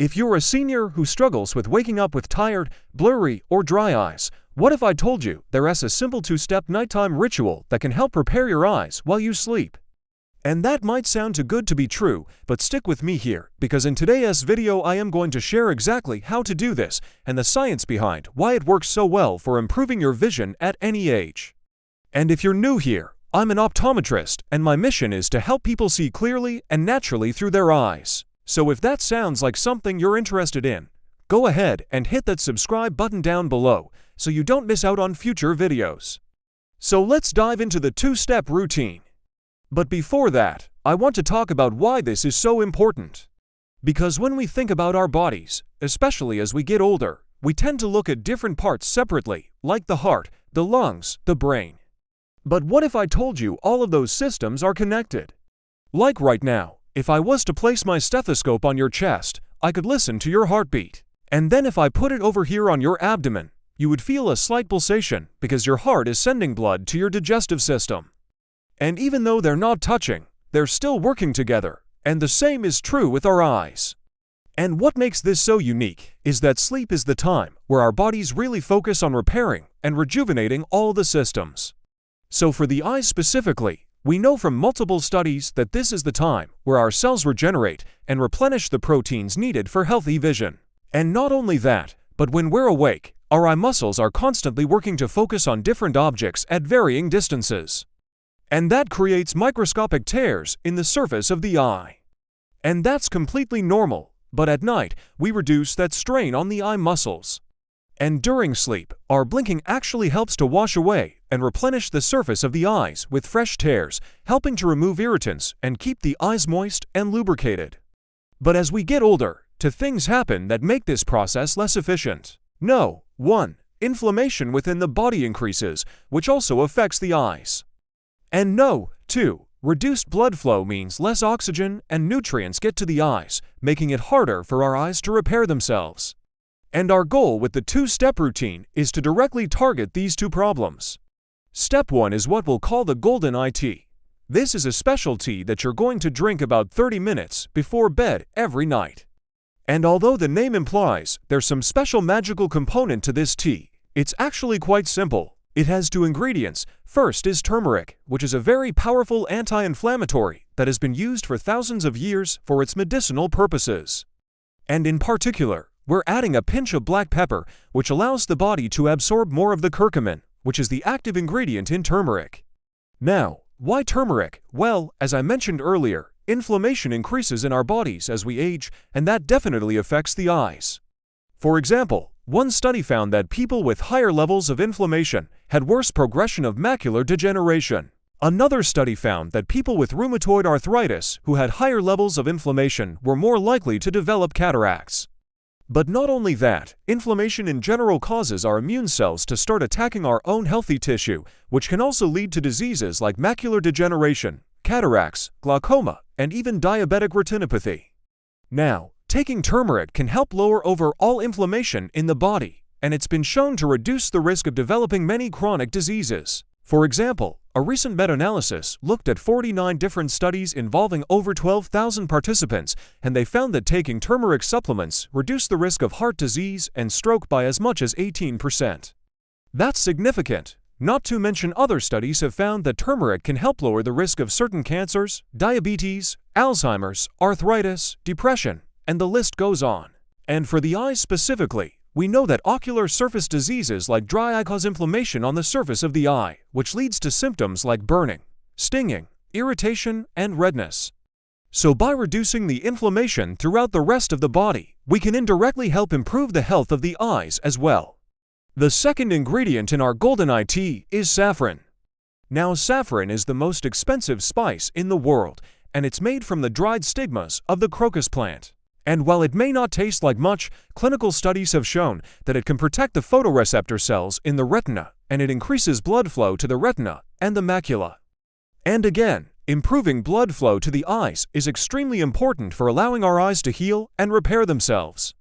If you're a senior who struggles with waking up with tired, blurry, or dry eyes, what if I told you there's a simple 2-step nighttime ritual that can help prepare your eyes while you sleep? And that might sound too good to be true, but stick with me here, because in today's video I am going to share exactly how to do this and the science behind why it works so well for improving your vision at any age. And if you're new here, I'm an optometrist, and my mission is to help people see clearly and naturally through their eyes. So if that sounds like something you're interested in, go ahead and hit that subscribe button down below so you don't miss out on future videos. So let's dive into the 2-step routine. But before that, I want to talk about why this is so important. Because when we think about our bodies, especially as we get older, we tend to look at different parts separately, like the heart, the lungs, the brain. But what if I told you all of those systems are connected? Like right now, if I was to place my stethoscope on your chest, I could listen to your heartbeat. And then if I put it over here on your abdomen, you would feel a slight pulsation because your heart is sending blood to your digestive system. And even though they're not touching, they're still working together, and the same is true with our eyes. And what makes this so unique is that sleep is the time where our bodies really focus on repairing and rejuvenating all the systems. So for the eyes specifically, we know from multiple studies that this is the time where our cells regenerate and replenish the proteins needed for healthy vision. And not only that, but when we're awake, our eye muscles are constantly working to focus on different objects at varying distances. And that creates microscopic tears in the surface of the eye. And that's completely normal, but at night, we reduce that strain on the eye muscles. And during sleep, our blinking actually helps to wash away and replenish the surface of the eyes with fresh tears, helping to remove irritants and keep the eyes moist and lubricated. But as we get older, things happen that make this process less efficient. 1. Inflammation within the body increases, which also affects the eyes. And 2. Reduced blood flow means less oxygen and nutrients get to the eyes, making it harder for our eyes to repair themselves. And our goal with the 2-step routine is to directly target these two problems. Step 1 is what we'll call the golden eye tea. This is a special tea that you're going to drink about 30 minutes before bed every night. And although the name implies there's some special magical component to this tea, it's actually quite simple. It has 2 ingredients. First is turmeric, which is a very powerful anti-inflammatory that has been used for thousands of years for its medicinal purposes. And in particular, we're adding a pinch of black pepper, which allows the body to absorb more of the curcumin, which is the active ingredient in turmeric. Now, why turmeric? Well, as I mentioned earlier, inflammation increases in our bodies as we age, and that definitely affects the eyes. For example, one study found that people with higher levels of inflammation had worse progression of macular degeneration. Another study found that people with rheumatoid arthritis who had higher levels of inflammation were more likely to develop cataracts. But not only that, inflammation in general causes our immune cells to start attacking our own healthy tissue, which can also lead to diseases like macular degeneration, cataracts, glaucoma, and even diabetic retinopathy. Now, taking turmeric can help lower overall inflammation in the body, and it's been shown to reduce the risk of developing many chronic diseases. For example, a recent meta-analysis looked at 49 different studies involving over 12,000 participants, and they found that taking turmeric supplements reduced the risk of heart disease and stroke by as much as 18%. That's significant. Not to mention other studies have found that turmeric can help lower the risk of certain cancers, diabetes, Alzheimer's, arthritis, depression, and the list goes on. And for the eyes specifically, we know that ocular surface diseases like dry eye cause inflammation on the surface of the eye, which leads to symptoms like burning, stinging, irritation, and redness. So by reducing the inflammation throughout the rest of the body, we can indirectly help improve the health of the eyes as well. The second ingredient in our golden eye tea is saffron. Now, saffron is the most expensive spice in the world, and it's made from the dried stigmas of the crocus plant. And while it may not taste like much, clinical studies have shown that it can protect the photoreceptor cells in the retina, and it increases blood flow to the retina and the macula. And again, improving blood flow to the eyes is extremely important for allowing our eyes to heal and repair themselves.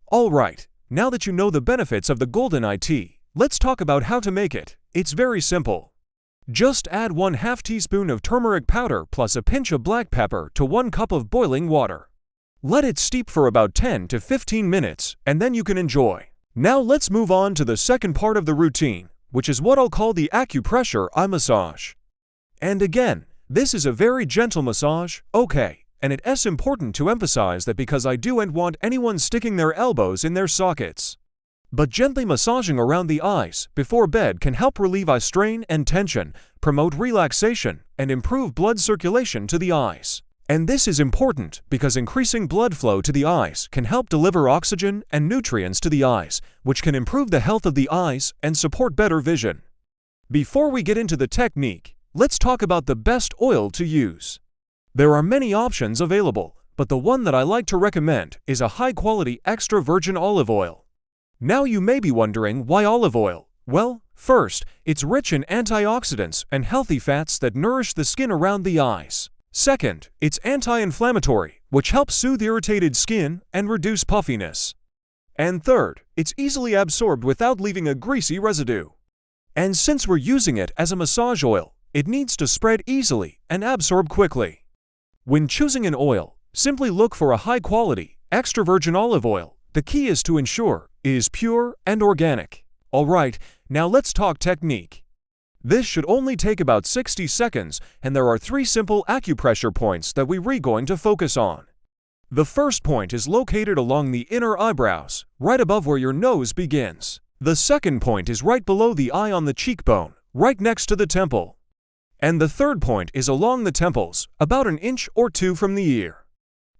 Alright, now that you know the benefits of the golden eye tea, let's talk about how to make it. It's very simple. Just add 1/2 teaspoon of turmeric powder plus a pinch of black pepper to 1 cup of boiling water. Let it steep for about 10 to 15 minutes, and then you can enjoy. Now let's move on to the second part of the routine, which is what I'll call the acupressure eye massage. And again, this is a very gentle massage, okay, and it is important to emphasize that because I don't want anyone sticking their elbows in their sockets. But gently massaging around the eyes before bed can help relieve eye strain and tension, promote relaxation, and improve blood circulation to the eyes. And this is important because increasing blood flow to the eyes can help deliver oxygen and nutrients to the eyes, which can improve the health of the eyes and support better vision. Before we get into the technique, let's talk about the best oil to use. There are many options available, but the one that I like to recommend is a high-quality extra virgin olive oil. Now you may be wondering why olive oil? Well, first, it's rich in antioxidants and healthy fats that nourish the skin around the eyes. Second, it's anti-inflammatory, which helps soothe irritated skin and reduce puffiness. And third, it's easily absorbed without leaving a greasy residue. And since we're using it as a massage oil, it needs to spread easily and absorb quickly. When choosing an oil, simply look for a high-quality, extra virgin olive oil. The key is to ensure it is pure and organic. Alright, now let's talk technique. This should only take about 60 seconds, and there are 3 simple acupressure points that we're going to focus on. The first point is located along the inner eyebrows, right above where your nose begins. The second point is right below the eye on the cheekbone, right next to the temple. And the third point is along the temples, about an inch or 2 from the ear.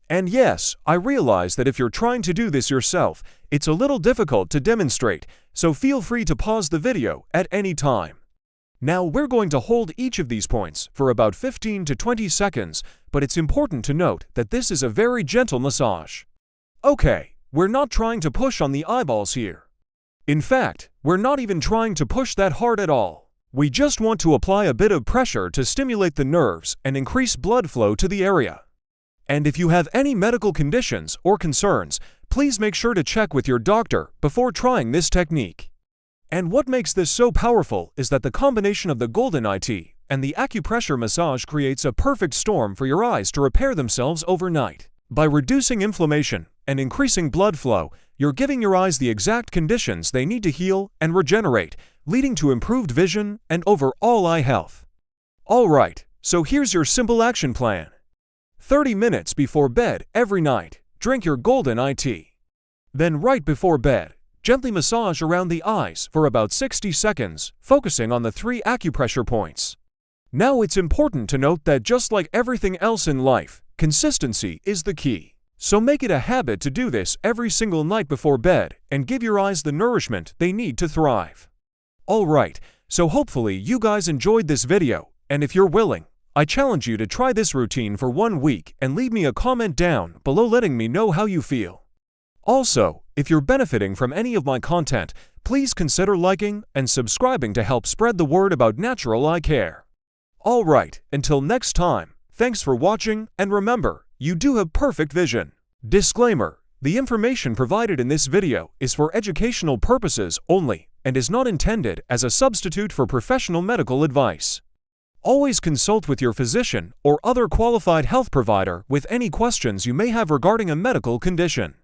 And yes, I realize that if you're trying to do this yourself, it's a little difficult to demonstrate, so feel free to pause the video at any time. Now we're going to hold each of these points for about 15 to 20 seconds, but it's important to note that this is a very gentle massage. Okay, we're not trying to push on the eyeballs here. In fact, we're not even trying to push that hard at all. We just want to apply a bit of pressure to stimulate the nerves and increase blood flow to the area. And if you have any medical conditions or concerns, please make sure to check with your doctor before trying this technique. And what makes this so powerful is that the combination of the golden eye tea and the acupressure massage creates a perfect storm for your eyes to repair themselves overnight. By reducing inflammation and increasing blood flow, you're giving your eyes the exact conditions they need to heal and regenerate, leading to improved vision and overall eye health. Alright, so here's your simple action plan. 30 minutes before bed every night, drink your golden eye tea. Then right before bed, gently massage around the eyes for about 60 seconds, focusing on the 3 acupressure points. Now it's important to note that just like everything else in life, consistency is the key. So make it a habit to do this every single night before bed and give your eyes the nourishment they need to thrive. Alright, so hopefully you guys enjoyed this video, and if you're willing, I challenge you to try this routine for 1 week and leave me a comment down below letting me know how you feel. Also, if you're benefiting from any of my content, please consider liking and subscribing to help spread the word about natural eye care. Alright, until next time, thanks for watching, and remember, you do have perfect vision. Disclaimer: the information provided in this video is for educational purposes only and is not intended as a substitute for professional medical advice. Always consult with your physician or other qualified health provider with any questions you may have regarding a medical condition.